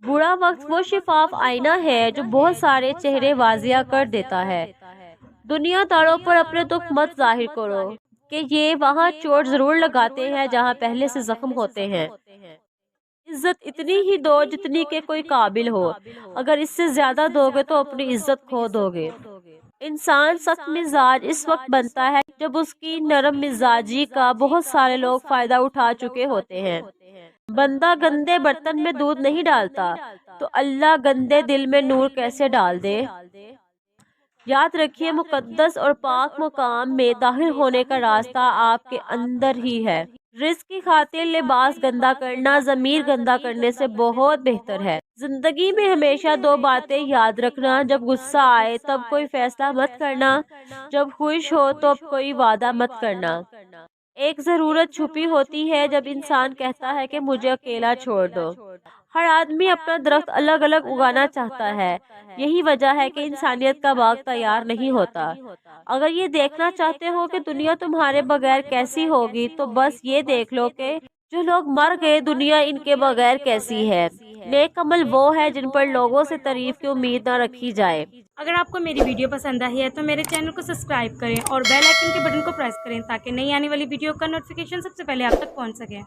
برا وقت وہ شفاف آئینہ ہے جو بہت سارے چہرے واضح کر دیتا ہے۔ دنیا داروں پر اپنے دکھ مت ظاہر کرو کہ یہ وہاں چوٹ ضرور لگاتے ہیں جہاں پہلے سے زخم ہوتے ہیں۔ عزت اتنی ہی دو جتنی کہ کوئی قابل ہو، اگر اس سے زیادہ دو گے تو اپنی عزت کھو دو گے۔ انسان سخت مزاج اس وقت بنتا ہے جب اس کی نرم مزاجی کا بہت سارے لوگ فائدہ اٹھا چکے ہوتے ہیں۔ بندہ گندے برتن میں دودھ نہیں ڈالتا تو اللہ گندے دل میں نور کیسے ڈال دے۔ یاد رکھیے، مقدس اور پاک مقام میں داخل ہونے کا راستہ آپ کے اندر ہی ہے۔ رزق کی خاطر لباس گندا کرنا ضمیر گندا کرنے سے بہت بہتر ہے۔ زندگی میں ہمیشہ دو باتیں یاد رکھنا، جب غصہ آئے تب کوئی فیصلہ مت کرنا، جب خوش ہو تب کوئی وعدہ مت کرنا۔ ایک ضرورت چھپی ہوتی ہے جب انسان کہتا ہے کہ مجھے اکیلا چھوڑ دو۔ ہر آدمی اپنا درخت الگ الگ اگانا چاہتا ہے، یہی وجہ ہے کہ انسانیت کا باغ تیار نہیں ہوتا۔ اگر یہ دیکھنا چاہتے ہو کہ دنیا تمہارے بغیر کیسی ہوگی تو بس یہ دیکھ لو کہ جو لوگ مر گئے دنیا ان کے بغیر کیسی ہے۔ نیک عمل وہ ہے جن پر لوگوں سے تعریف کی امید نہ رکھی جائے۔ اگر آپ کو میری ویڈیو پسند آئی ہے تو میرے چینل کو سبسکرائب کریں اور بیل آئیکن کے بٹن کو پریس کریں تاکہ نئی آنے والی ویڈیو کا نوٹیفیکیشن سب سے پہلے آپ تک پہنچ سکے۔